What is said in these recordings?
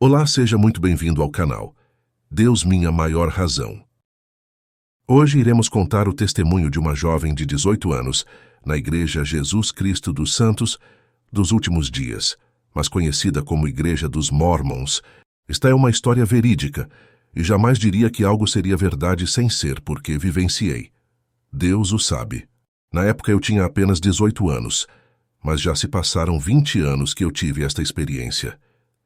Olá, seja muito bem-vindo ao canal Deus, minha maior razão. Hoje iremos contar o testemunho de uma jovem de 18 anos na Igreja Jesus Cristo dos Santos dos Últimos Dias, mas conhecida como Igreja dos Mormons. Esta é uma história verídica e jamais diria que algo seria verdade sem ser, porque vivenciei. Deus o sabe. Na época eu tinha apenas 18 anos, mas já se passaram 20 anos que eu tive esta experiência.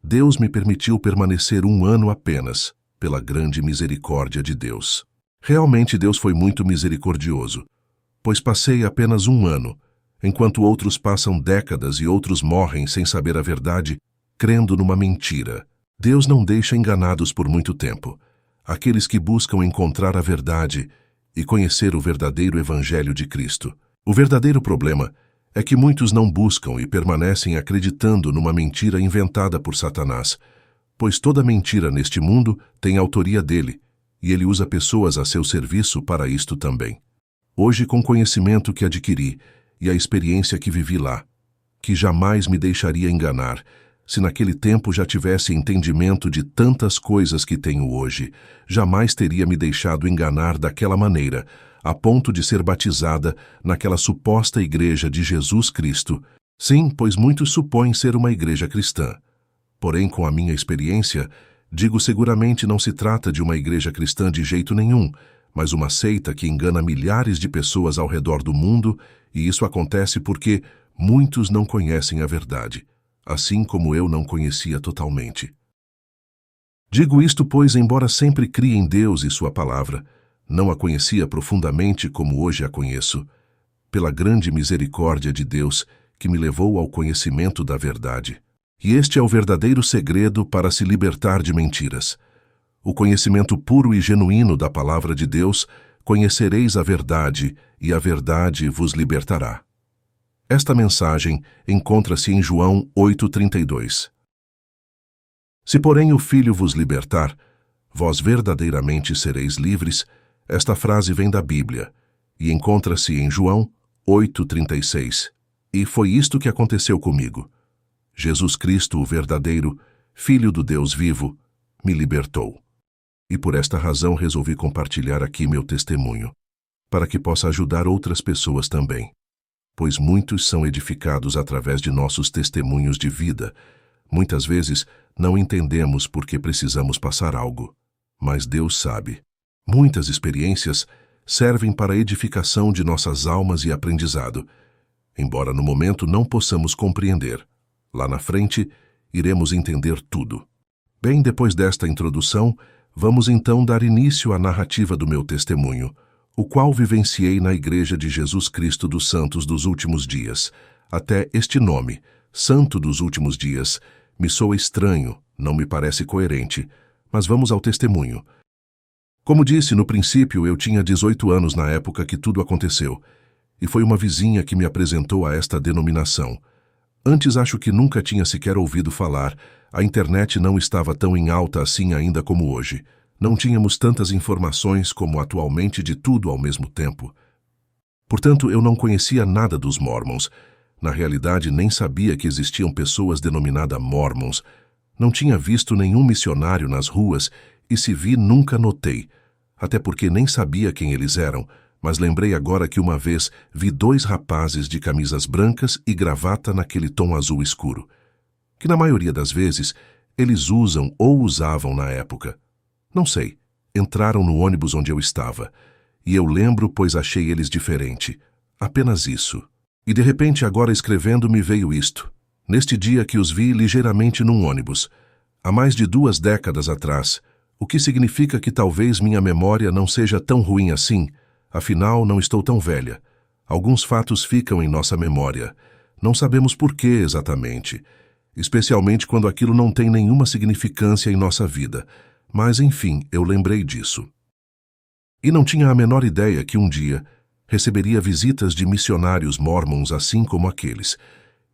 Deus me permitiu permanecer 1 ano apenas, pela grande misericórdia de Deus. Realmente Deus foi muito misericordioso, pois passei apenas 1 ano, enquanto outros passam décadas e outros morrem sem saber a verdade, crendo numa mentira. Deus não deixa enganados por muito tempo. Aqueles que buscam encontrar a verdade e conhecer o verdadeiro Evangelho de Cristo. O verdadeiro problema é que muitos não buscam e permanecem acreditando numa mentira inventada por Satanás, pois toda mentira neste mundo tem autoria dele, e ele usa pessoas a seu serviço para isto também. Hoje, com o conhecimento que adquiri e a experiência que vivi lá, que jamais me deixaria enganar, se naquele tempo já tivesse entendimento de tantas coisas que tenho hoje, jamais teria me deixado enganar daquela maneira, a ponto de ser batizada naquela suposta igreja de Jesus Cristo. Sim, pois muitos supõem ser uma igreja cristã. Porém, com a minha experiência, digo seguramente não se trata de uma igreja cristã de jeito nenhum, mas uma seita que engana milhares de pessoas ao redor do mundo, e isso acontece porque muitos não conhecem a verdade, assim como eu não conhecia totalmente. Digo isto pois, embora sempre crie em Deus e sua palavra, não a conhecia profundamente como hoje a conheço, pela grande misericórdia de Deus que me levou ao conhecimento da verdade. E este é o verdadeiro segredo para se libertar de mentiras. O conhecimento puro e genuíno da palavra de Deus, conhecereis a verdade, e a verdade vos libertará. Esta mensagem encontra-se em João 8,32. Se, porém, o Filho vos libertar, vós verdadeiramente sereis livres. Esta frase vem da Bíblia, e encontra-se em João 8,36. E foi isto que aconteceu comigo. Jesus Cristo, o verdadeiro Filho do Deus vivo, me libertou. E por esta razão resolvi compartilhar aqui meu testemunho, para que possa ajudar outras pessoas também. Pois muitos são edificados através de nossos testemunhos de vida. Muitas vezes não entendemos por que precisamos passar algo, mas Deus sabe. Muitas experiências servem para a edificação de nossas almas e aprendizado, embora no momento não possamos compreender. Lá na frente, iremos entender tudo. Bem, depois desta introdução, vamos então dar início à narrativa do meu testemunho, o qual vivenciei na Igreja de Jesus Cristo dos Santos dos Últimos Dias. Até este nome, Santo dos Últimos Dias, me soa estranho, não me parece coerente, mas vamos ao testemunho. Como disse, no princípio eu tinha 18 anos na época que tudo aconteceu, e foi uma vizinha que me apresentou a esta denominação. Antes acho que nunca tinha sequer ouvido falar, a internet não estava tão em alta assim ainda como hoje. Não tínhamos tantas informações como atualmente de tudo ao mesmo tempo. Portanto, eu não conhecia nada dos Mormons. Na realidade, nem sabia que existiam pessoas denominadas Mormons. Não tinha visto nenhum missionário nas ruas e se vi nunca notei, até porque nem sabia quem eles eram, mas lembrei agora que uma vez vi 2 rapazes de camisas brancas e gravata naquele tom azul escuro, que na maioria das vezes eles usam ou usavam na época. Não sei, entraram no ônibus onde eu estava, e eu lembro pois achei eles diferente, apenas isso. E de repente agora escrevendo me veio isto, neste dia que os vi ligeiramente num ônibus, há mais de 2 décadas atrás, o que significa que talvez minha memória não seja tão ruim assim, afinal não estou tão velha. Alguns fatos ficam em nossa memória, não sabemos por que exatamente, especialmente quando aquilo não tem nenhuma significância em nossa vida, mas enfim, eu lembrei disso. E não tinha a menor ideia que um dia receberia visitas de missionários mormons assim como aqueles,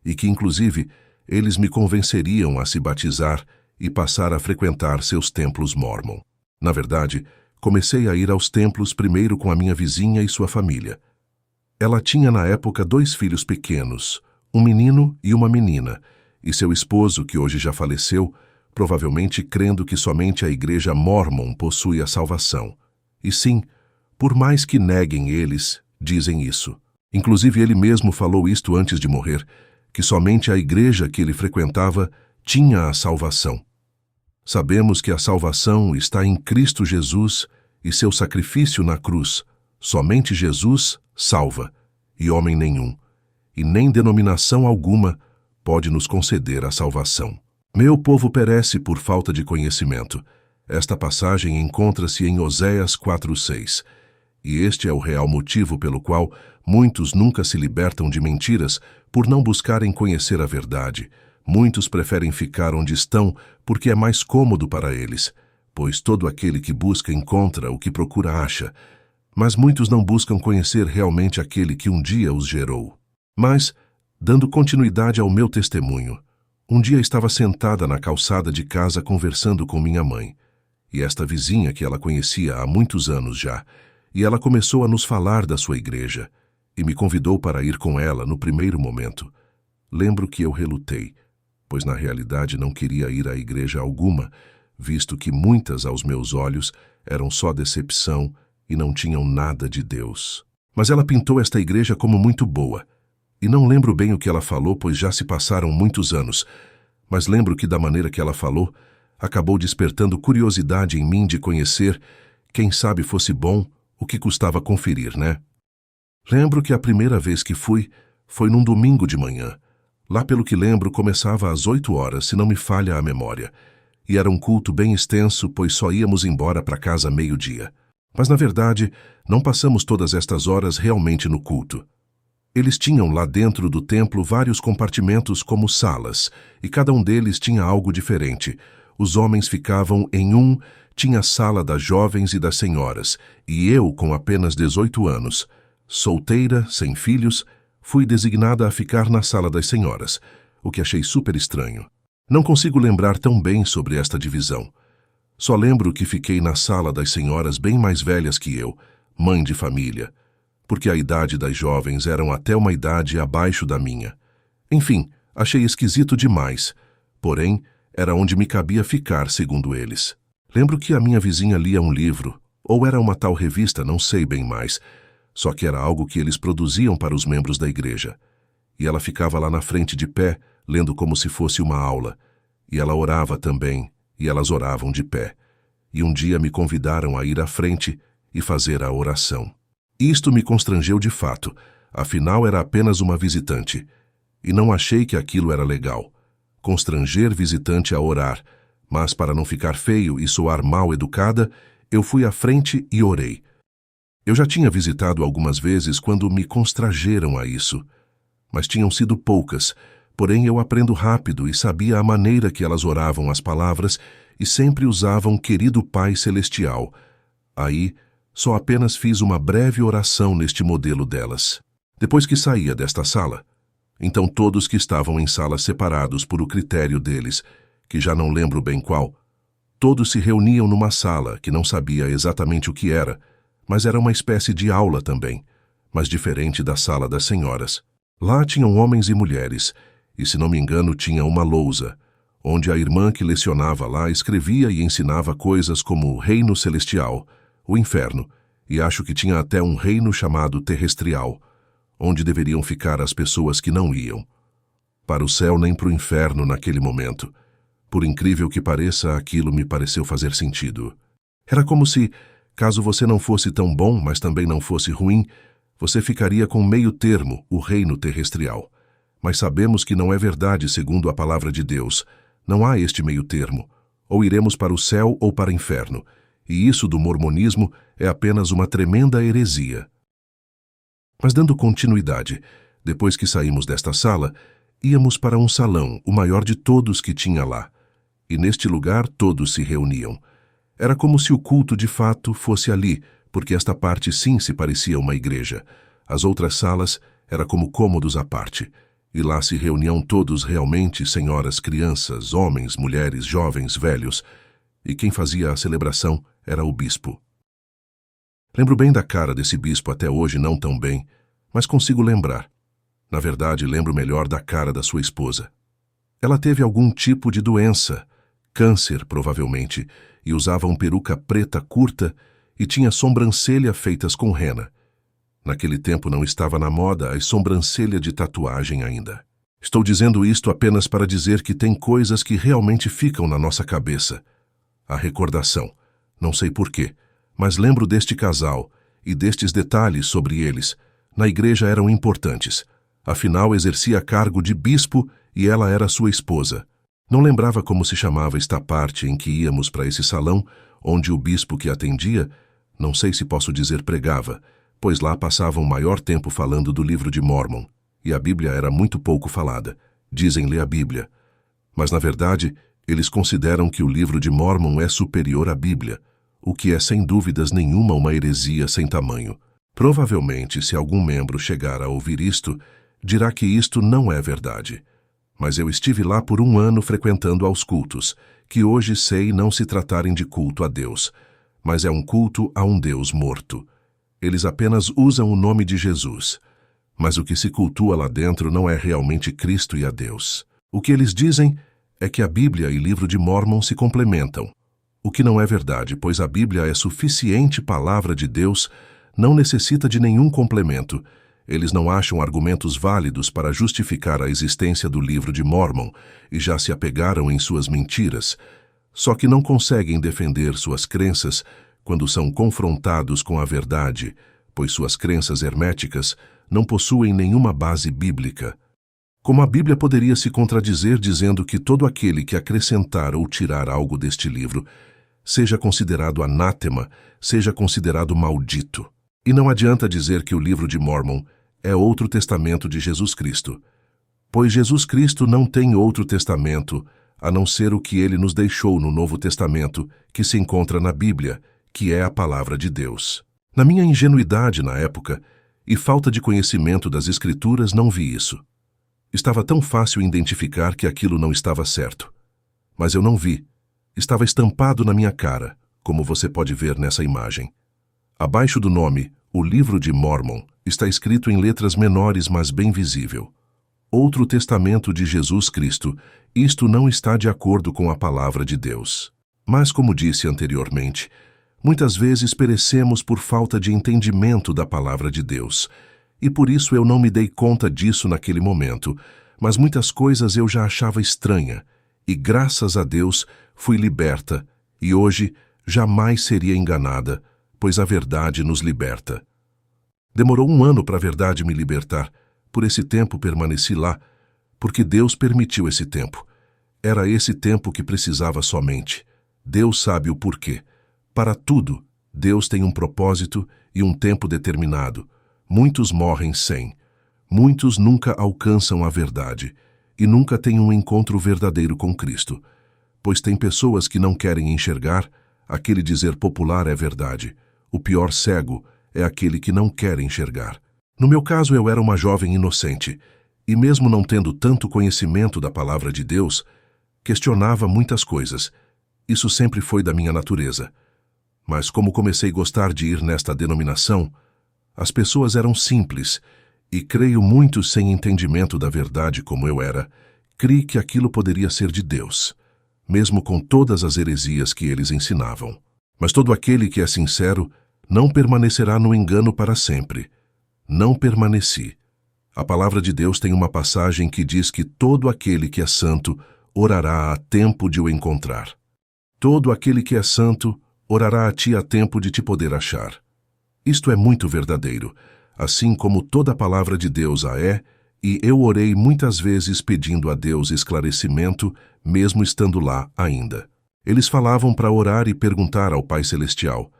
e que inclusive eles me convenceriam a se batizar e passar a frequentar seus templos mormon. Na verdade, comecei a ir aos templos primeiro com a minha vizinha e sua família. Ela tinha na época 2 filhos pequenos, um menino e uma menina, e seu esposo, que hoje já faleceu, provavelmente crendo que somente a Igreja Mórmon possui a salvação. E sim, por mais que neguem eles, dizem isso. Inclusive ele mesmo falou isto antes de morrer, que somente a igreja que ele frequentava tinha a salvação. Sabemos que a salvação está em Cristo Jesus e seu sacrifício na cruz. Somente Jesus salva, e homem nenhum, e nem denominação alguma pode nos conceder a salvação. Meu povo perece por falta de conhecimento. Esta passagem encontra-se em Oséias 4:6. E este é o real motivo pelo qual muitos nunca se libertam de mentiras por não buscarem conhecer a verdade. Muitos preferem ficar onde estão porque é mais cômodo para eles, pois todo aquele que busca encontra, o que procura acha. Mas muitos não buscam conhecer realmente aquele que um dia os gerou. Mas, dando continuidade ao meu testemunho, um dia estava sentada na calçada de casa conversando com minha mãe, e esta vizinha que ela conhecia há muitos anos já, e ela começou a nos falar da sua igreja, e me convidou para ir com ela no primeiro momento. Lembro que eu relutei, pois na realidade não queria ir a igreja alguma, visto que muitas aos meus olhos eram só decepção e não tinham nada de Deus. Mas ela pintou esta igreja como muito boa, e não lembro bem o que ela falou, pois já se passaram muitos anos, mas lembro que da maneira que ela falou, acabou despertando curiosidade em mim de conhecer, quem sabe fosse bom, o que custava conferir, né? Lembro que a primeira vez que fui foi num domingo de manhã. Lá, pelo que lembro, começava às 8 horas, se não me falha a memória. E era um culto bem extenso, pois só íamos embora para casa meio-dia. Mas, na verdade, não passamos todas estas horas realmente no culto. Eles tinham lá dentro do templo vários compartimentos como salas, e cada um deles tinha algo diferente. Os homens ficavam em um, tinha a sala das jovens e das senhoras, e eu, com apenas 18 anos, solteira, sem filhos, fui designada a ficar na sala das senhoras, o que achei super estranho. Não consigo lembrar tão bem sobre esta divisão. Só lembro que fiquei na sala das senhoras bem mais velhas que eu, mãe de família, porque a idade das jovens eram até uma idade abaixo da minha. Enfim, achei esquisito demais, porém, era onde me cabia ficar, segundo eles. Lembro que a minha vizinha lia um livro, ou era uma tal revista, não sei bem mais, só que era algo que eles produziam para os membros da igreja. E ela ficava lá na frente de pé, lendo como se fosse uma aula. E ela orava também, e elas oravam de pé. E um dia me convidaram a ir à frente e fazer a oração. Isto me constrangeu de fato, afinal era apenas uma visitante. E não achei que aquilo era legal. Constranger visitante a orar, mas para não ficar feio e soar mal educada, eu fui à frente e orei. Eu já tinha visitado algumas vezes quando me constrangeram a isso, mas tinham sido poucas, porém eu aprendo rápido e sabia a maneira que elas oravam as palavras e sempre usavam querido Pai Celestial. Aí, só apenas fiz uma breve oração neste modelo delas. Depois que saía desta sala, então todos que estavam em salas separados por o critério deles, que já não lembro bem qual, todos se reuniam numa sala que não sabia exatamente o que era, mas era uma espécie de aula também, mas diferente da sala das senhoras. Lá tinham homens e mulheres, e se não me engano tinha uma lousa, onde a irmã que lecionava lá escrevia e ensinava coisas como o reino celestial, o inferno, e acho que tinha até um reino chamado terrestrial, onde deveriam ficar as pessoas que não iam. Para o céu nem para o inferno naquele momento. Por incrível que pareça, aquilo me pareceu fazer sentido. Era como se, caso você não fosse tão bom, mas também não fosse ruim, você ficaria com meio termo, o reino terrestrial. Mas sabemos que não é verdade segundo a palavra de Deus. Não há este meio termo. Ou iremos para o céu ou para o inferno. E isso do mormonismo é apenas uma tremenda heresia. Mas dando continuidade, depois que saímos desta sala, íamos para um salão, o maior de todos que tinha lá. E neste lugar todos se reuniam. Era como se o culto de fato fosse ali, porque esta parte sim se parecia uma igreja. As outras salas eram como cômodos à parte. E lá se reuniam todos realmente, senhoras, crianças, homens, mulheres, jovens, velhos. E quem fazia a celebração era o bispo. Lembro bem da cara desse bispo até hoje, não tão bem, mas consigo lembrar. Na verdade, lembro melhor da cara da sua esposa. Ela teve algum tipo de doença, câncer provavelmente, e usava uma peruca preta curta e tinha sobrancelha feitas com rena. Naquele tempo não estava na moda a sobrancelha de tatuagem ainda. Estou dizendo isto apenas para dizer que tem coisas que realmente ficam na nossa cabeça. A recordação. Não sei porquê, mas lembro deste casal e destes detalhes sobre eles. Na igreja eram importantes. Afinal, exercia cargo de bispo e ela era sua esposa. Não lembrava como se chamava esta parte em que íamos para esse salão, onde o bispo que atendia, não sei se posso dizer pregava, pois lá passavam o maior tempo falando do livro de Mórmon, e a Bíblia era muito pouco falada. Dizem ler a Bíblia. Mas, na verdade, eles consideram que o livro de Mórmon é superior à Bíblia, o que é sem dúvidas nenhuma uma heresia sem tamanho. Provavelmente, se algum membro chegar a ouvir isto, dirá que isto não é verdade. Mas eu estive lá por 1 ano frequentando aos cultos, que hoje sei não se tratarem de culto a Deus, mas é um culto a um Deus morto. Eles apenas usam o nome de Jesus. Mas o que se cultua lá dentro não é realmente Cristo e a Deus. O que eles dizem é que a Bíblia e o livro de Mórmon se complementam. O que não é verdade, pois a Bíblia é suficiente palavra de Deus, não necessita de nenhum complemento. Eles não acham argumentos válidos para justificar a existência do livro de Mórmon e já se apegaram em suas mentiras. Só que não conseguem defender suas crenças quando são confrontados com a verdade, pois suas crenças herméticas não possuem nenhuma base bíblica. Como a Bíblia poderia se contradizer dizendo que todo aquele que acrescentar ou tirar algo deste livro seja considerado anátema, seja considerado maldito? E não adianta dizer que o livro de Mórmon é outro testamento de Jesus Cristo, pois Jesus Cristo não tem outro testamento a não ser o que ele nos deixou no Novo Testamento, que se encontra na Bíblia, que é a palavra de Deus. Na minha ingenuidade na época e falta de conhecimento das Escrituras, não vi isso. Estava tão fácil identificar que aquilo não estava certo. Mas eu não vi. Estava estampado na minha cara, como você pode ver nessa imagem. Abaixo do nome, o Livro de Mórmon, está escrito em letras menores, mas bem visível: Outro Testamento de Jesus Cristo. Isto não está de acordo com a palavra de Deus. Mas, como disse anteriormente, muitas vezes perecemos por falta de entendimento da palavra de Deus. E por isso eu não me dei conta disso naquele momento, mas muitas coisas eu já achava estranha, e graças a Deus fui liberta, e hoje jamais seria enganada, pois a verdade nos liberta. Demorou 1 ano para a verdade me libertar. Por esse tempo permaneci lá, porque Deus permitiu esse tempo. Era esse tempo que precisava somente. Deus sabe o porquê. Para tudo, Deus tem um propósito e um tempo determinado. Muitos morrem sem. Muitos nunca alcançam a verdade e nunca têm um encontro verdadeiro com Cristo. Pois tem pessoas que não querem enxergar, aquele dizer popular é verdade. O pior cego é aquele que não quer enxergar. No meu caso, eu era uma jovem inocente, e mesmo não tendo tanto conhecimento da palavra de Deus, questionava muitas coisas. Isso sempre foi da minha natureza. Mas como comecei a gostar de ir nesta denominação, as pessoas eram simples, e creio muitos sem entendimento da verdade como eu era, criei que aquilo poderia ser de Deus, mesmo com todas as heresias que eles ensinavam. Mas todo aquele que é sincero não permanecerá no engano para sempre. Não permaneci. A palavra de Deus tem uma passagem que diz que todo aquele que é santo orará a tempo de o encontrar. Todo aquele que é santo orará a ti a tempo de te poder achar. Isto é muito verdadeiro, assim como toda a palavra de Deus a é, e eu orei muitas vezes pedindo a Deus esclarecimento, mesmo estando lá ainda. Eles falavam para orar e perguntar ao Pai Celestial,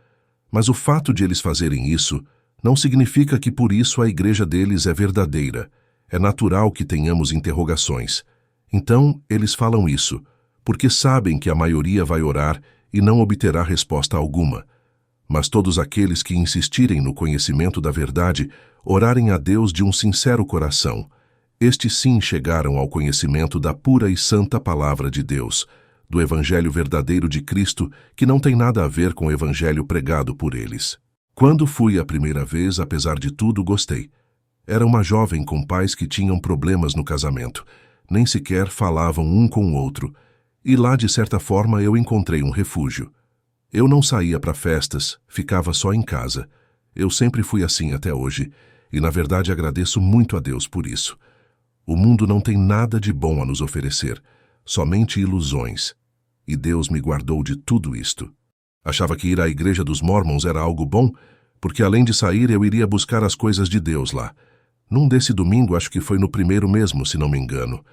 mas o fato de eles fazerem isso não significa que por isso a igreja deles é verdadeira. É natural que tenhamos interrogações. Então, eles falam isso, porque sabem que a maioria vai orar e não obterá resposta alguma. Mas todos aqueles que insistirem no conhecimento da verdade, orarem a Deus de um sincero coração, estes sim chegaram ao conhecimento da pura e santa palavra de Deus, do Evangelho verdadeiro de Cristo, que não tem nada a ver com o Evangelho pregado por eles. Quando fui a primeira vez, apesar de tudo, gostei. Era uma jovem com pais que tinham problemas no casamento. Nem sequer falavam um com o outro. E lá, de certa forma, eu encontrei um refúgio. Eu não saía para festas, ficava só em casa. Eu sempre fui assim até hoje, e na verdade agradeço muito a Deus por isso. O mundo não tem nada de bom a nos oferecer, somente ilusões. E Deus me guardou de tudo isto. Achava que ir à igreja dos Mormons era algo bom, porque além de sair eu iria buscar as coisas de Deus lá. Num desse domingo, acho que foi no primeiro mesmo, se não me engano.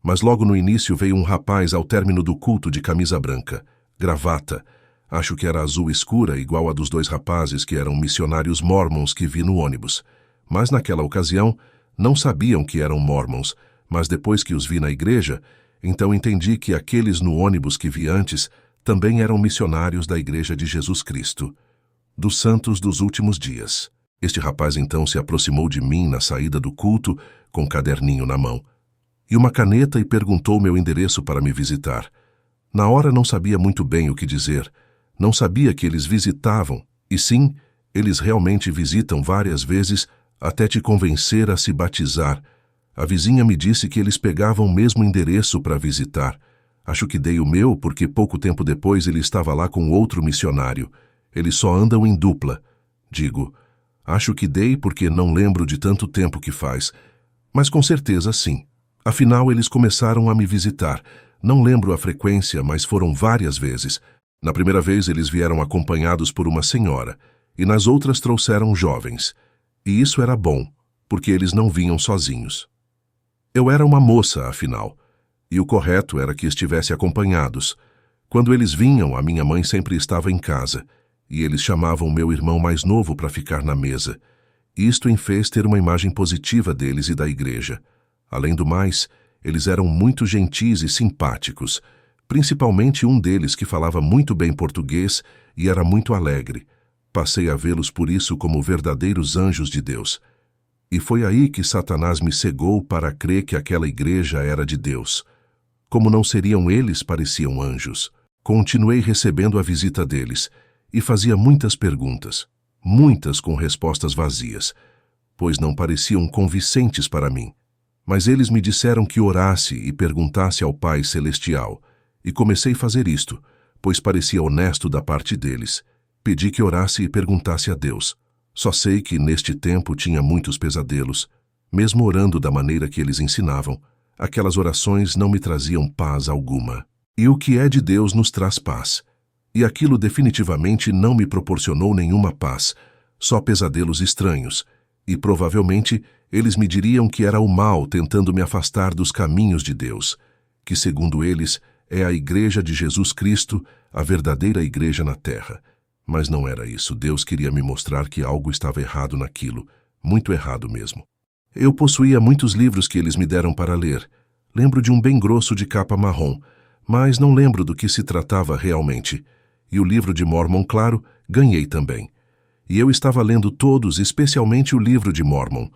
Mas logo no início veio um rapaz ao término do culto de camisa branca, gravata. Acho que era azul escura, igual a dos dois rapazes que eram missionários mormons que vi no ônibus. Mas naquela ocasião, não sabiam que eram mormons, mas depois que os vi na igreja, então entendi que aqueles no ônibus que vi antes também eram missionários da Igreja de Jesus Cristo, dos Santos dos Últimos Dias. Este rapaz então se aproximou de mim na saída do culto, com um caderninho na mão, e uma caneta, e perguntou meu endereço para me visitar. Na hora não sabia muito bem o que dizer. Não sabia que eles visitavam, e sim, eles realmente visitam várias vezes até te convencer a se batizar. A vizinha me disse que eles pegavam o mesmo endereço para visitar. Acho que dei o meu porque pouco tempo depois ele estava lá com outro missionário. Eles só andam em dupla. Digo, acho que dei porque não lembro de tanto tempo que faz. Mas com certeza sim. Afinal, eles começaram a me visitar. Não lembro a frequência, mas foram várias vezes. Na primeira vez eles vieram acompanhados por uma senhora, e nas outras trouxeram jovens. E isso era bom, porque eles não vinham sozinhos. Eu era uma moça, afinal, e o correto era que estivesse acompanhados. Quando eles vinham, a minha mãe sempre estava em casa, e eles chamavam meu irmão mais novo para ficar na mesa. Isto em fez ter uma imagem positiva deles e da igreja. Além do mais, eles eram muito gentis e simpáticos, principalmente um deles que falava muito bem português e era muito alegre. Passei a vê-los por isso como verdadeiros anjos de Deus. E foi aí que Satanás me cegou para crer que aquela igreja era de Deus. Como não seriam eles, pareciam anjos. Continuei recebendo a visita deles e fazia muitas perguntas, muitas com respostas vazias, pois não pareciam convincentes para mim. Mas eles me disseram que orasse e perguntasse ao Pai Celestial, e comecei a fazer isto, pois parecia honesto da parte deles. Pedi que orasse e perguntasse a Deus. Só sei que neste tempo tinha muitos pesadelos. Mesmo orando da maneira que eles ensinavam, aquelas orações não me traziam paz alguma. E o que é de Deus nos traz paz. E aquilo definitivamente não me proporcionou nenhuma paz, só pesadelos estranhos. E provavelmente eles me diriam que era o mal tentando me afastar dos caminhos de Deus, que segundo eles é a Igreja de Jesus Cristo, a verdadeira igreja na terra. Mas não era isso. Deus queria me mostrar que algo estava errado naquilo, muito errado mesmo. Eu possuía muitos livros que eles me deram para ler. Lembro de um bem grosso de capa marrom, mas não lembro do que se tratava realmente. E o livro de Mormon, claro, ganhei também. E eu estava lendo todos, especialmente o livro de Mormon,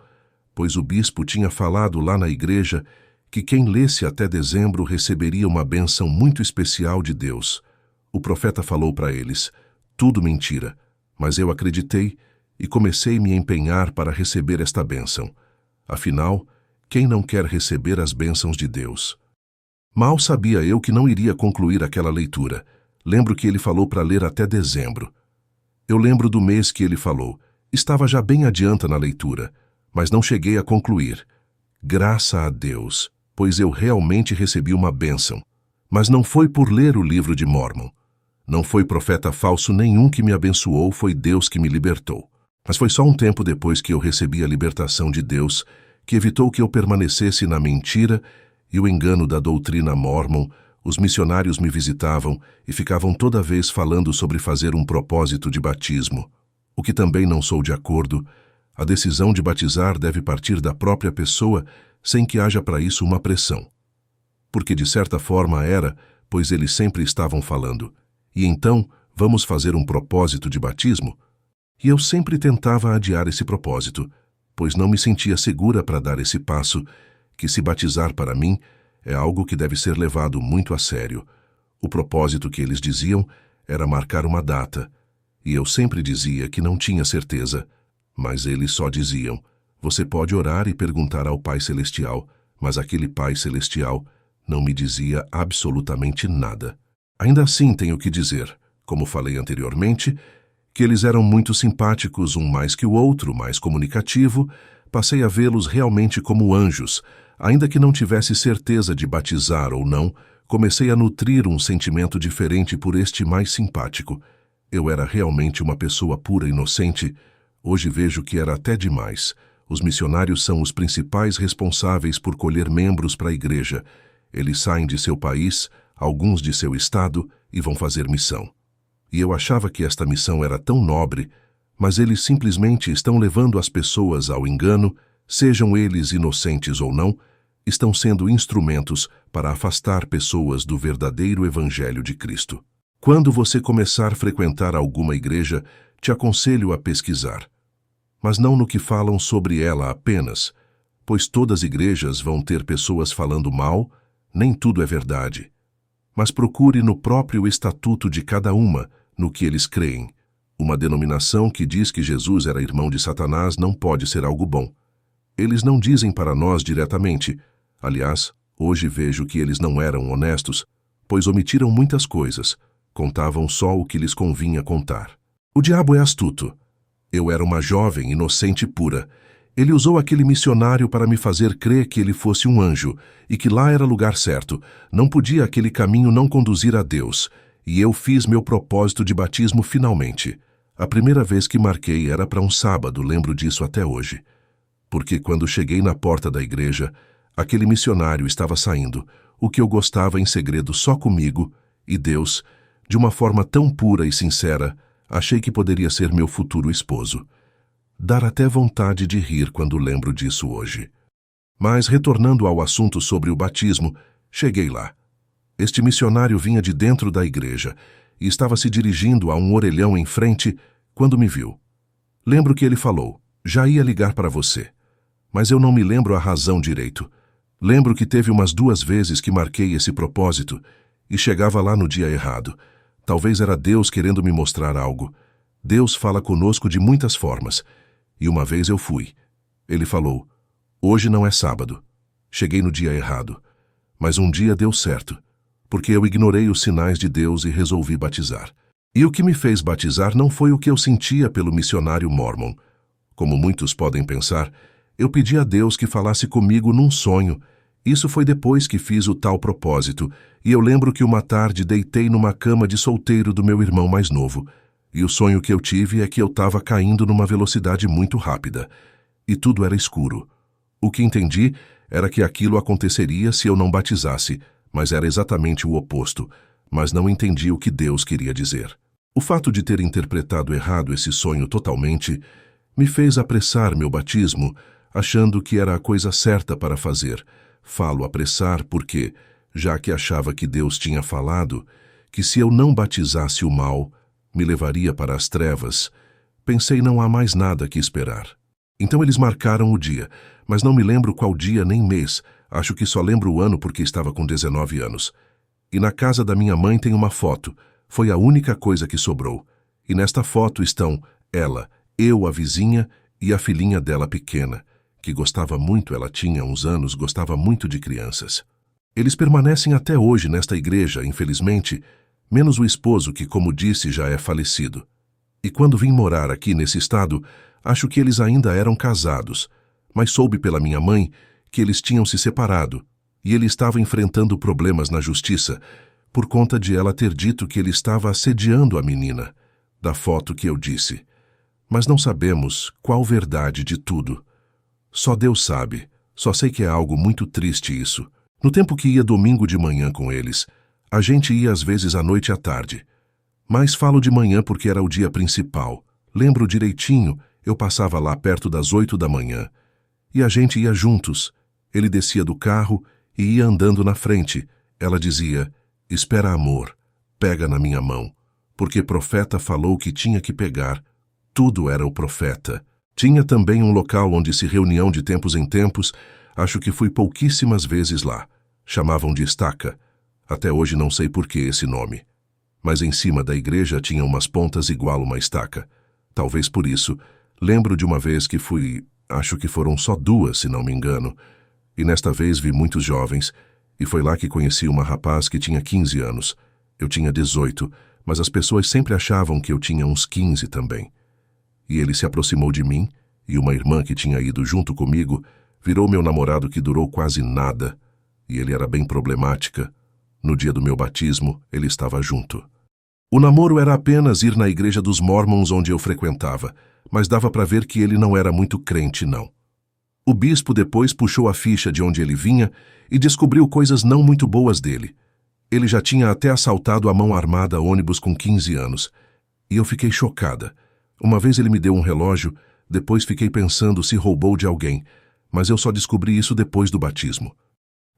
pois o bispo tinha falado lá na igreja que quem lesse até dezembro receberia uma bênção muito especial de Deus. O profeta falou para eles, tudo mentira, mas eu acreditei e comecei a me empenhar para receber esta bênção. Afinal, quem não quer receber as bênçãos de Deus? Mal sabia eu que não iria concluir aquela leitura. Lembro que ele falou para ler até dezembro. Eu lembro do mês que ele falou. Estava já bem adianta na leitura, mas não cheguei a concluir. Graças a Deus, pois eu realmente recebi uma bênção. Mas não foi por ler o livro de Mormon. Não foi profeta falso nenhum que me abençoou, foi Deus que me libertou. Mas foi só um tempo depois que eu recebi a libertação de Deus, que evitou que eu permanecesse na mentira e o engano da doutrina Mormon. Os missionários me visitavam e ficavam toda vez falando sobre fazer um propósito de batismo, o que também não sou de acordo. A decisão de batizar deve partir da própria pessoa sem que haja para isso uma pressão. Porque de certa forma era, pois eles sempre estavam falando. E então, vamos fazer um propósito de batismo? E eu sempre tentava adiar esse propósito, pois não me sentia segura para dar esse passo, que se batizar para mim é algo que deve ser levado muito a sério. O propósito que eles diziam era marcar uma data, e eu sempre dizia que não tinha certeza, mas eles só diziam, você pode orar e perguntar ao Pai Celestial, mas aquele Pai Celestial não me dizia absolutamente nada. Ainda assim, tenho que dizer, como falei anteriormente, que eles eram muito simpáticos, um mais que o outro, mais comunicativo. Passei a vê-los realmente como anjos. Ainda que não tivesse certeza de batizar ou não, comecei a nutrir um sentimento diferente por este mais simpático. Eu era realmente uma pessoa pura e inocente. Hoje vejo que era até demais. Os missionários são os principais responsáveis por colher membros para a igreja. Eles saem de seu país, alguns de seu estado, e vão fazer missão. E eu achava que esta missão era tão nobre, mas eles simplesmente estão levando as pessoas ao engano, sejam eles inocentes ou não, estão sendo instrumentos para afastar pessoas do verdadeiro Evangelho de Cristo. Quando você começar a frequentar alguma igreja, te aconselho a pesquisar. Mas não no que falam sobre ela apenas, pois todas as igrejas vão ter pessoas falando mal, nem tudo é verdade. Mas procure no próprio estatuto de cada uma, no que eles creem. Uma denominação que diz que Jesus era irmão de Satanás não pode ser algo bom. Eles não dizem para nós diretamente. Aliás, hoje vejo que eles não eram honestos, pois omitiram muitas coisas, contavam só o que lhes convinha contar. O diabo é astuto. Eu era uma jovem, inocente e pura. Ele usou aquele missionário para me fazer crer que ele fosse um anjo, e que lá era lugar certo. Não podia aquele caminho não conduzir a Deus. E eu fiz meu propósito de batismo finalmente. A primeira vez que marquei era para um sábado, lembro disso até hoje. Porque quando cheguei na porta da igreja, aquele missionário estava saindo, o que eu gostava em segredo só comigo, e Deus, de uma forma tão pura e sincera, achei que poderia ser meu futuro esposo. Dá até vontade de rir quando lembro disso hoje. Mas, retornando ao assunto sobre o batismo, cheguei lá. Este missionário vinha de dentro da igreja e estava se dirigindo a um orelhão em frente quando me viu. Lembro que ele falou, já ia ligar para você, mas eu não me lembro a razão direito. Lembro que teve umas 2 vezes que marquei esse propósito e chegava lá no dia errado. Talvez era Deus querendo me mostrar algo. Deus fala conosco de muitas formas. E uma vez eu fui. Ele falou, hoje não é sábado. Cheguei no dia errado. Mas um dia deu certo, porque eu ignorei os sinais de Deus e resolvi batizar. E o que me fez batizar não foi o que eu sentia pelo missionário Mormon. Como muitos podem pensar, eu pedi a Deus que falasse comigo num sonho. Isso foi depois que fiz o tal propósito, e eu lembro que uma tarde deitei numa cama de solteiro do meu irmão mais novo, e o sonho que eu tive é que eu estava caindo numa velocidade muito rápida, e tudo era escuro. O que entendi era que aquilo aconteceria se eu não batizasse, mas era exatamente o oposto, mas não entendi o que Deus queria dizer. O fato de ter interpretado errado esse sonho totalmente me fez apressar meu batismo, achando que era a coisa certa para fazer. Falo apressar porque, já que achava que Deus tinha falado que se eu não batizasse o mal, me levaria para as trevas, pensei não há mais nada que esperar. Então eles marcaram o dia, mas não me lembro qual dia nem mês, acho que só lembro o ano porque estava com 19 anos. E na casa da minha mãe tem uma foto, foi a única coisa que sobrou. E nesta foto estão ela, eu, a vizinha e a filhinha dela pequena, que gostava muito, ela tinha uns anos, gostava muito de crianças. Eles permanecem até hoje nesta igreja, infelizmente, menos o esposo que, como disse, já é falecido. E quando vim morar aqui nesse estado, acho que eles ainda eram casados, mas soube pela minha mãe que eles tinham se separado, e ele estava enfrentando problemas na justiça, por conta de ela ter dito que ele estava assediando a menina, da foto que eu disse. Mas não sabemos qual verdade de tudo. Só Deus sabe, só sei que é algo muito triste isso. No tempo que ia domingo de manhã com eles, a gente ia às vezes à noite e à tarde. Mas falo de manhã porque era o dia principal. Lembro direitinho, eu passava lá perto das 8 da manhã. E a gente ia juntos. Ele descia do carro e ia andando na frente. Ela dizia, espera amor, pega na minha mão. Porque profeta falou que tinha que pegar. Tudo era o profeta. Tinha também um local onde se reuniam de tempos em tempos, acho que fui pouquíssimas vezes lá. Chamavam de estaca. Até hoje não sei por que esse nome. Mas em cima da igreja tinha umas pontas igual uma estaca. Talvez por isso. Lembro de uma vez que fui, acho que foram só 2, se não me engano. E nesta vez vi muitos jovens. E foi lá que conheci uma rapaz que tinha 15 anos. Eu tinha 18, mas as pessoas sempre achavam que eu tinha uns 15 também. E ele se aproximou de mim, e uma irmã que tinha ido junto comigo virou meu namorado, que durou quase nada, e ele era bem problemática. No dia do meu batismo, ele estava junto. O namoro era apenas ir na igreja dos Mormons onde eu frequentava, mas dava para ver que ele não era muito crente, não. O bispo depois puxou a ficha de onde ele vinha e descobriu coisas não muito boas dele. Ele já tinha até assaltado à mão armada ônibus com 15 anos. E eu fiquei chocada. Uma vez ele me deu um relógio, depois fiquei pensando se roubou de alguém, mas eu só descobri isso depois do batismo.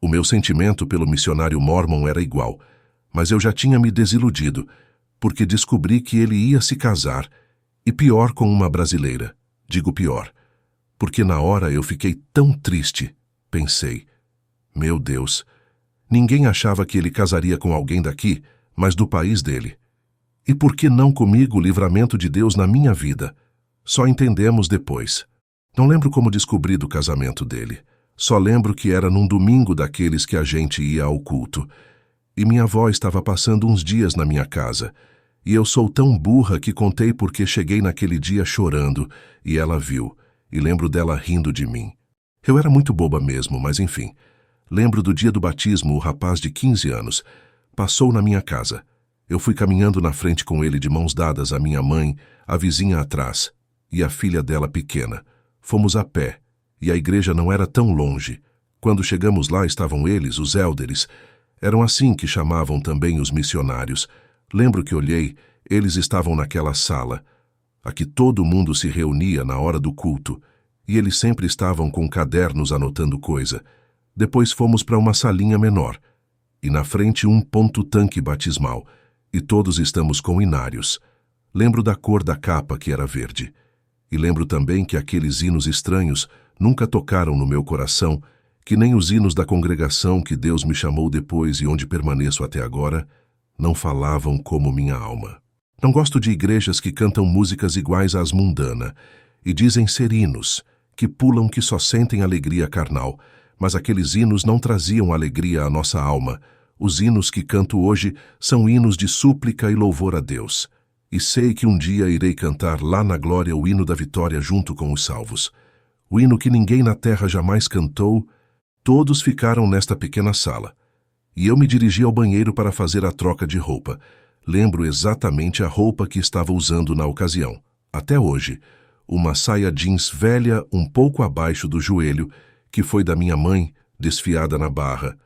O meu sentimento pelo missionário Mormon era igual, mas eu já tinha me desiludido, porque descobri que ele ia se casar, e pior, com uma brasileira. Digo pior, porque na hora eu fiquei tão triste. Pensei, meu Deus, ninguém achava que ele casaria com alguém daqui, mas do país dele. E por que não comigo o livramento de Deus na minha vida? Só entendemos depois. Não lembro como descobri do casamento dele. Só lembro que era num domingo daqueles que a gente ia ao culto. E minha avó estava passando uns dias na minha casa. E eu sou tão burra que contei porque cheguei naquele dia chorando, e ela viu. E lembro dela rindo de mim. Eu era muito boba mesmo, mas enfim. Lembro do dia do batismo, o rapaz de 15 anos passou na minha casa. Eu fui caminhando na frente com ele de mãos dadas, a minha mãe, a vizinha atrás, e a filha dela pequena. Fomos a pé, e a igreja não era tão longe. Quando chegamos lá estavam eles, os élderes. Eram assim que chamavam também os missionários. Lembro que olhei, eles estavam naquela sala. Aqui todo mundo se reunia na hora do culto, e eles sempre estavam com cadernos anotando coisa. Depois fomos para uma salinha menor, e na frente um tanque batismal, e todos estamos com inários. Lembro da cor da capa, que era verde. E lembro também que aqueles hinos estranhos nunca tocaram no meu coração, que nem os hinos da congregação que Deus me chamou depois e onde permaneço até agora, não falavam como minha alma. Não gosto de igrejas que cantam músicas iguais às mundanas, e dizem ser hinos, que pulam, que só sentem alegria carnal, mas aqueles hinos não traziam alegria à nossa alma. Os hinos que canto hoje são hinos de súplica e louvor a Deus. E sei que um dia irei cantar lá na glória o hino da vitória junto com os salvos. O hino que ninguém na terra jamais cantou. Todos ficaram nesta pequena sala. E eu me dirigi ao banheiro para fazer a troca de roupa. Lembro exatamente a roupa que estava usando na ocasião. Até hoje, uma saia jeans velha um pouco abaixo do joelho, que foi da minha mãe, desfiada na barra.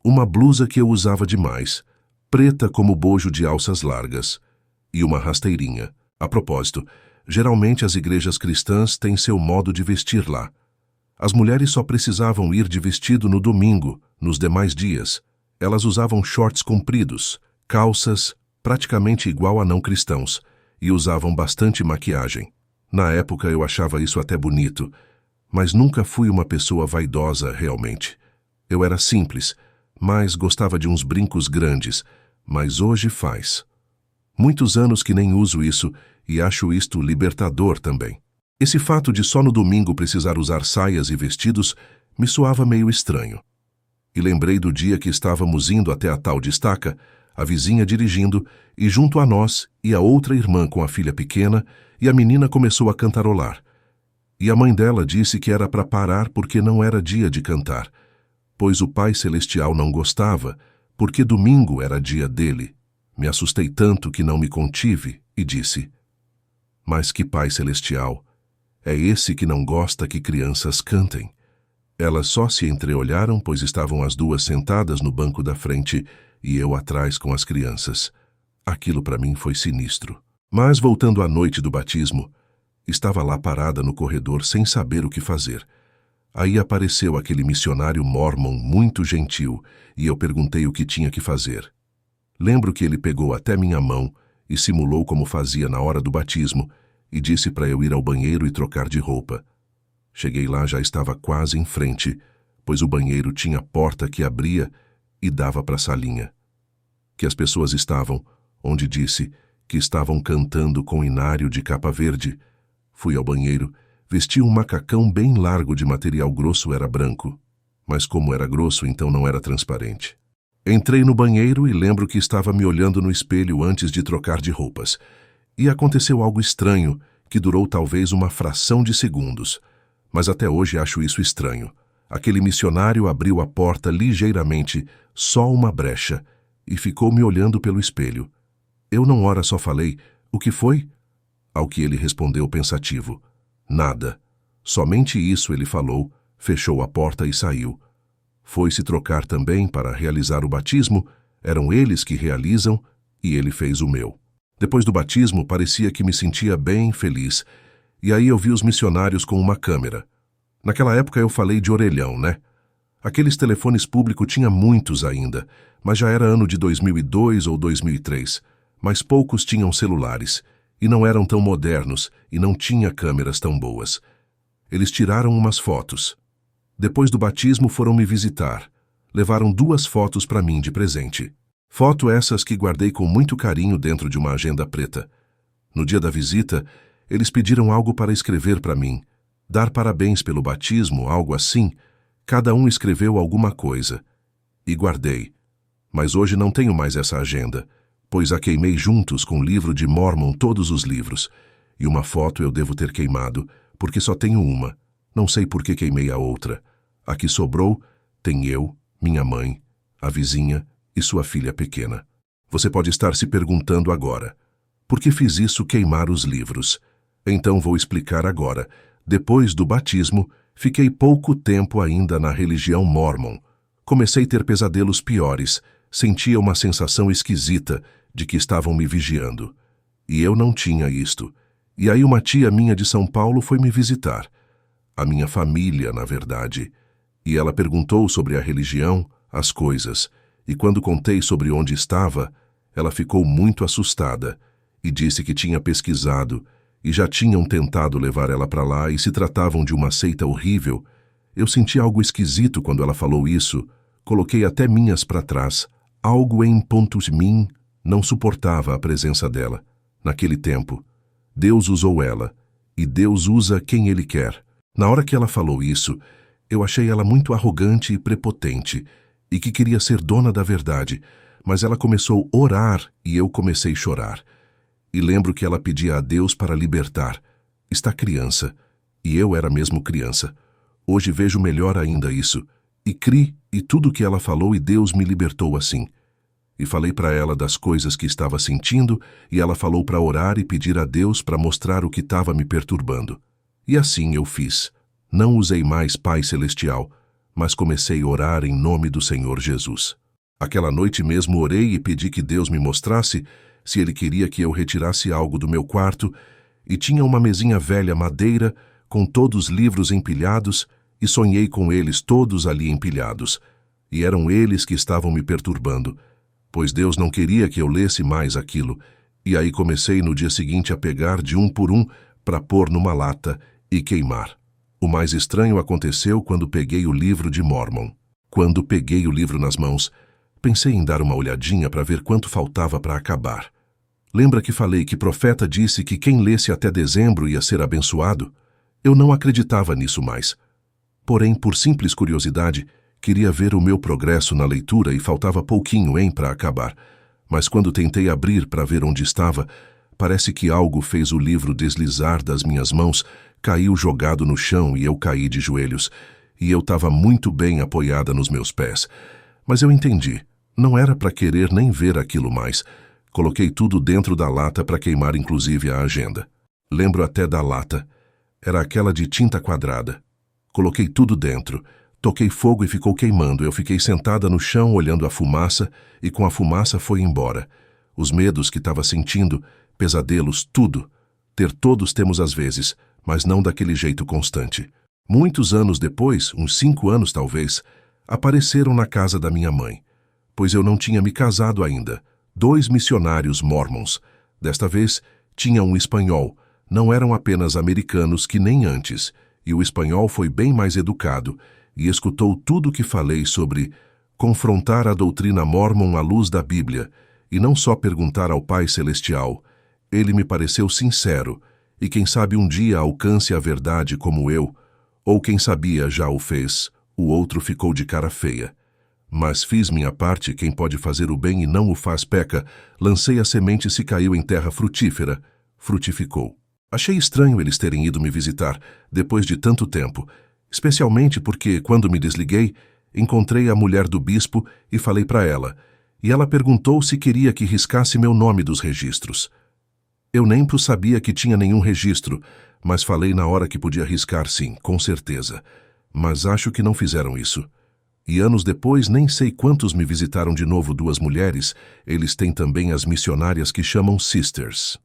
Uma blusa que eu usava demais, preta como bojo de alças largas, e uma rasteirinha. A propósito, geralmente as igrejas cristãs têm seu modo de vestir lá. As mulheres só precisavam ir de vestido no domingo, nos demais dias. Elas usavam shorts compridos, calças, praticamente igual a não cristãos, e usavam bastante maquiagem. Na época eu achava isso até bonito, mas nunca fui uma pessoa vaidosa realmente. Eu era simples, mas gostava de uns brincos grandes, mas hoje faz. Muitos anos que nem uso isso e acho isto libertador também. Esse fato de só no domingo precisar usar saias e vestidos me soava meio estranho. E lembrei do dia que estávamos indo até a tal de estaca, a vizinha dirigindo, e junto a nós ia outra irmã com a filha pequena, e a menina começou a cantarolar. E a mãe dela disse que era para parar porque não era dia de cantar, pois o Pai Celestial não gostava, porque domingo era dia dele. Me assustei tanto que não me contive e disse: mas que Pai Celestial? É esse que não gosta que crianças cantem? Elas só se entreolharam, pois estavam as duas sentadas no banco da frente e eu atrás com as crianças. Aquilo para mim foi sinistro. Mas voltando à noite do batismo, estava lá parada no corredor sem saber o que fazer. Aí apareceu aquele missionário Mormon muito gentil e eu perguntei o que tinha que fazer. Lembro que ele pegou até minha mão e simulou como fazia na hora do batismo e disse para eu ir ao banheiro e trocar de roupa. Cheguei lá, já estava quase em frente, pois o banheiro tinha porta que abria e dava para a salinha. Que as pessoas estavam, onde disse que estavam cantando com inário de capa verde. Fui ao banheiro, vesti um macacão bem largo de material grosso, era branco. mas como era grosso, então não era transparente. Entrei no banheiro e lembro que estava me olhando no espelho antes de trocar de roupas. E aconteceu algo estranho, que durou talvez uma fração de segundos. Mas até hoje acho isso estranho. Aquele missionário abriu a porta ligeiramente, só uma brecha, e ficou me olhando pelo espelho. Eu não ora só falei, "O que foi?" Ao que ele respondeu pensativo, "Nada." Somente isso ele falou, fechou a porta e saiu. Foi se trocar também para realizar o batismo, eram eles que realizam, e ele fez o meu. Depois do batismo, parecia que me sentia bem feliz, e aí eu vi os missionários com uma câmera. Naquela época eu falei de orelhão, né? Aqueles telefones públicos tinha muitos ainda, mas já era ano de 2002 ou 2003, mas poucos tinham celulares, e não eram tão modernos, e não tinha câmeras tão boas. Eles tiraram umas fotos. Depois do batismo foram me visitar. Levaram 2 fotos para mim de presente. Foto essas que guardei com muito carinho dentro de uma agenda preta. No dia da visita, eles pediram algo para escrever para mim. Dar parabéns pelo batismo, algo assim. Cada um escreveu alguma coisa. E guardei. Mas hoje não tenho mais essa agenda, pois a queimei juntos com o livro de Mormon, todos os livros. E uma foto eu devo ter queimado, porque só tenho uma. Não sei por que queimei a outra. A que sobrou tem eu, minha mãe, a vizinha e sua filha pequena. Você pode estar se perguntando agora, por que fiz isso, queimar os livros? Então vou explicar agora. Depois do batismo, fiquei pouco tempo ainda na religião Mormon. Comecei a ter pesadelos piores, sentia uma sensação esquisita de que estavam me vigiando. E eu não tinha isto. E aí uma tia minha de São Paulo foi me visitar. A minha família, na verdade. E ela perguntou sobre a religião, as coisas, e quando contei sobre onde estava, ela ficou muito assustada e disse que tinha pesquisado e já tinham tentado levar ela para lá e se tratavam de uma seita horrível. Eu senti algo esquisito quando ela falou isso, coloquei até minhas para trás. Algo em mim não suportava a presença dela. Naquele tempo, Deus usou ela, e Deus usa quem Ele quer. Na hora que ela falou isso, eu achei ela muito arrogante e prepotente, e que queria ser dona da verdade, mas ela começou a orar e eu comecei a chorar. E lembro que ela pedia a Deus para libertar. Está criança, e eu era mesmo criança. Hoje vejo melhor ainda isso, e criei e tudo que ela falou e Deus me libertou assim. E falei para ela das coisas que estava sentindo, e ela falou para orar e pedir a Deus para mostrar o que estava me perturbando. E assim eu fiz. Não usei mais Pai Celestial, mas comecei a orar em nome do Senhor Jesus. Aquela noite mesmo orei e pedi que Deus me mostrasse se Ele queria que eu retirasse algo do meu quarto, e tinha uma mesinha velha madeira com todos os livros empilhados, e sonhei com eles todos ali empilhados. E eram eles que estavam me perturbando, pois Deus não queria que eu lesse mais aquilo, e aí comecei no dia seguinte a pegar de um por um para pôr numa lata e queimar. O mais estranho aconteceu quando peguei o livro de Mormon. Quando peguei o livro nas mãos, pensei em dar uma olhadinha para ver quanto faltava para acabar. Lembra que falei que profeta disse que quem lesse até dezembro ia ser abençoado? Eu não acreditava nisso mais. Porém, por simples curiosidade, queria ver o meu progresso na leitura e faltava pouquinho para acabar. Mas quando tentei abrir para ver onde estava, parece que algo fez o livro deslizar das minhas mãos, caiu jogado no chão e eu caí de joelhos. E eu estava muito bem apoiada nos meus pés. Mas eu entendi. Não era para querer nem ver aquilo mais. Coloquei tudo dentro da lata para queimar inclusive a agenda. Lembro até da lata. Era aquela de tinta quadrada. Coloquei tudo dentro. Toquei fogo e ficou queimando. Eu fiquei sentada no chão olhando a fumaça e com a fumaça foi embora. Os medos que estava sentindo, pesadelos, tudo. Ter todos temos às vezes, mas não daquele jeito constante. Muitos anos depois, uns 5 anos talvez, apareceram na casa da minha mãe, pois eu não tinha me casado ainda. 2 missionários mormons. Desta vez, tinha um espanhol. Não eram apenas americanos que nem antes, e o espanhol foi bem mais educado e escutou tudo que falei sobre confrontar a doutrina mormon à luz da Bíblia e não só perguntar ao Pai Celestial. Ele me pareceu sincero e quem sabe um dia alcance a verdade como eu, ou quem sabia já o fez, O outro ficou de cara feia. Mas fiz minha parte, quem pode fazer o bem e não o faz peca. Lancei a semente e se caiu em terra frutífera. Frutificou. Achei estranho eles terem ido me visitar, depois de tanto tempo, especialmente porque, quando me desliguei, encontrei a mulher do bispo e falei para ela, e ela perguntou se queria que riscasse meu nome dos registros. Eu nem sabia que tinha nenhum registro, mas falei na hora que podia riscar sim, com certeza. Mas acho que não fizeram isso. E anos depois, nem sei quantos me visitaram de novo 2 mulheres, eles têm também as missionárias que chamam Sisters.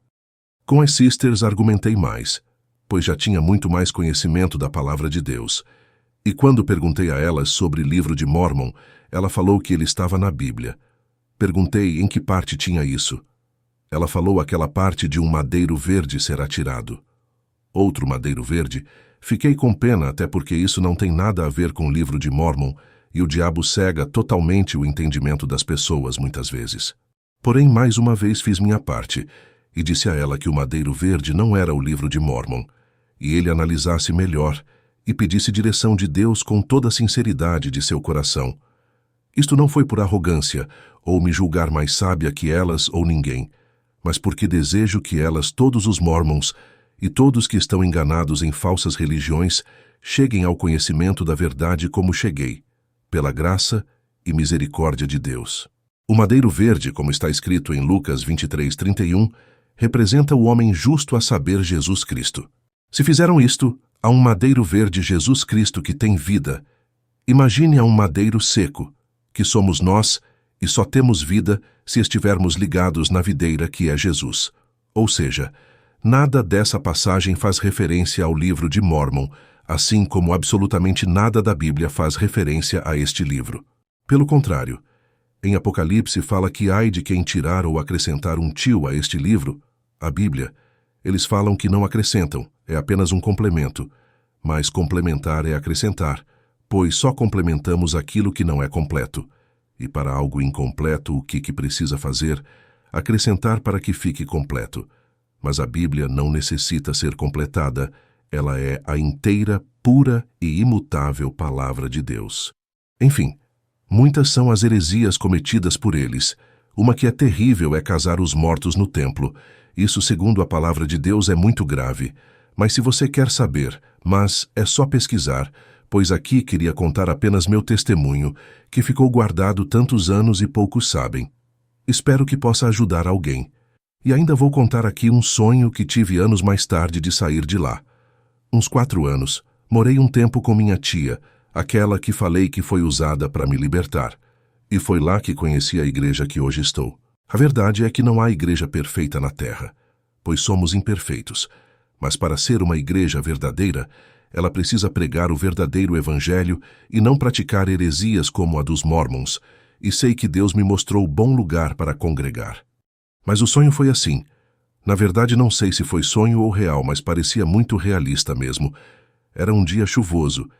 Com as Sisters argumentei mais, pois já tinha muito mais conhecimento da palavra de Deus. E quando perguntei a elas sobre o livro de Mórmon, ela falou que ele estava na Bíblia. Perguntei em que parte tinha isso. Ela falou aquela parte de um madeiro verde será tirado. Outro madeiro verde? Fiquei com pena, até porque isso não tem nada a ver com o livro de Mórmon, e o diabo cega totalmente o entendimento das pessoas muitas vezes. Porém, mais uma vez fiz minha parte, e disse a ela que o madeiro verde não era o livro de Mórmon, e ele analisasse melhor, e pedisse direção de Deus com toda a sinceridade de seu coração. Isto não foi por arrogância, ou me julgar mais sábia que elas ou ninguém, mas porque desejo que elas, todos os Mormons, e todos que estão enganados em falsas religiões, cheguem ao conhecimento da verdade como cheguei, pela graça e misericórdia de Deus. O madeiro verde, como está escrito em Lucas 23:31, representa o homem justo, a saber, Jesus Cristo. Se fizeram isto, há um madeiro verde, Jesus Cristo, que tem vida. Imagine a um madeiro seco, que somos nós, e só temos vida se estivermos ligados na videira que é Jesus. Ou seja, nada dessa passagem faz referência ao livro de Mórmon, assim como absolutamente nada da Bíblia faz referência a este livro. Pelo contrário, em Apocalipse fala que ai de quem tirar ou acrescentar um tio a este livro, a Bíblia. Eles falam que não acrescentam, é apenas um complemento. Mas complementar é acrescentar, pois só complementamos aquilo que não é completo. E para algo incompleto, o que precisa fazer? Acrescentar para que fique completo. Mas a Bíblia não necessita ser completada, ela é a inteira, pura e imutável palavra de Deus. Enfim, muitas são as heresias cometidas por eles. Uma que é terrível é casar os mortos no templo. Isso, segundo a palavra de Deus, é muito grave. Mas se você quer saber, é só pesquisar, pois aqui queria contar apenas meu testemunho, que ficou guardado tantos anos e poucos sabem. Espero que possa ajudar alguém. E ainda vou contar aqui um sonho que tive anos mais tarde de sair de lá. Uns 4 anos, morei um tempo com minha tia, aquela que falei que foi usada para me libertar. E foi lá que conheci a igreja que hoje estou. A verdade é que não há igreja perfeita na Terra, pois somos imperfeitos. Mas para ser uma igreja verdadeira, ela precisa pregar o verdadeiro evangelho e não praticar heresias como a dos Mormons, e sei que Deus me mostrou bom lugar para congregar. Mas o sonho foi assim. Na verdade, não sei se foi sonho ou real, mas parecia muito realista mesmo. Era um dia chuvoso,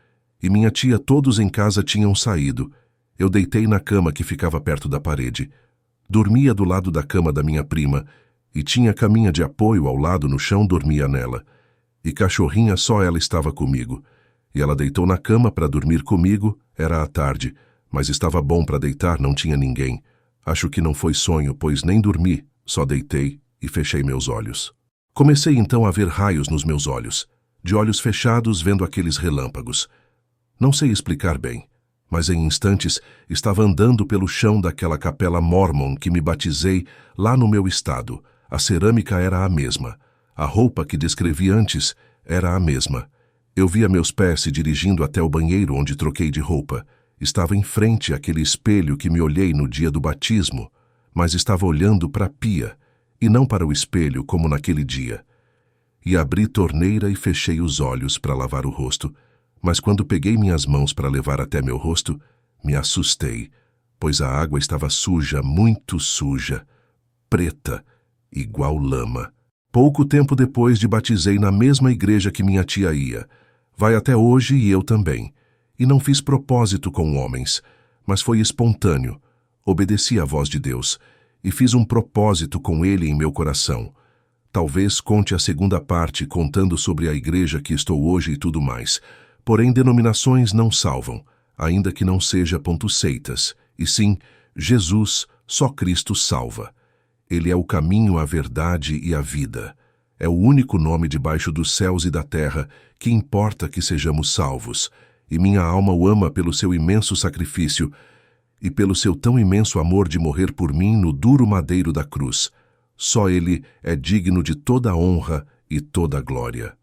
e minha tia todos em casa tinham saído. Eu deitei na cama que ficava perto da parede. Dormia do lado da cama da minha prima, e tinha caminha de apoio ao lado no chão, dormia nela. E cachorrinha, só ela estava comigo. E ela deitou na cama para dormir comigo, era à tarde, mas estava bom para deitar, não tinha ninguém. Acho que não foi sonho, pois nem dormi, só deitei e fechei meus olhos. Comecei então a ver raios nos meus olhos, de olhos fechados vendo aqueles relâmpagos. Não sei explicar bem, mas em instantes estava andando pelo chão daquela capela Mormon que me batizei lá no meu estado. A cerâmica era a mesma. A roupa que descrevi antes era a mesma. Eu via meus pés se dirigindo até o banheiro onde troquei de roupa. Estava em frente àquele espelho que me olhei no dia do batismo, mas estava olhando para a pia, e não para o espelho como naquele dia. E abri torneira e fechei os olhos para lavar o rosto, mas quando peguei minhas mãos para levar até meu rosto, me assustei, pois a água estava suja, muito suja, preta, igual lama. Pouco tempo depois de batizei na mesma igreja que minha tia ia. Vai até hoje e eu também. E não fiz propósito com homens, mas foi espontâneo. Obedeci à voz de Deus e fiz um propósito com ele em meu coração. Talvez conte a segunda parte contando sobre a igreja que estou hoje e tudo mais. Porém, denominações não salvam. ainda que não seja .seitas, e sim, Jesus, só Cristo salva. Ele é o caminho, a verdade e a vida. É o único nome debaixo dos céus e da terra que importa que sejamos salvos, e minha alma o ama pelo seu imenso sacrifício e pelo seu tão imenso amor de morrer por mim no duro madeiro da cruz. Só Ele é digno de toda a honra e toda a glória.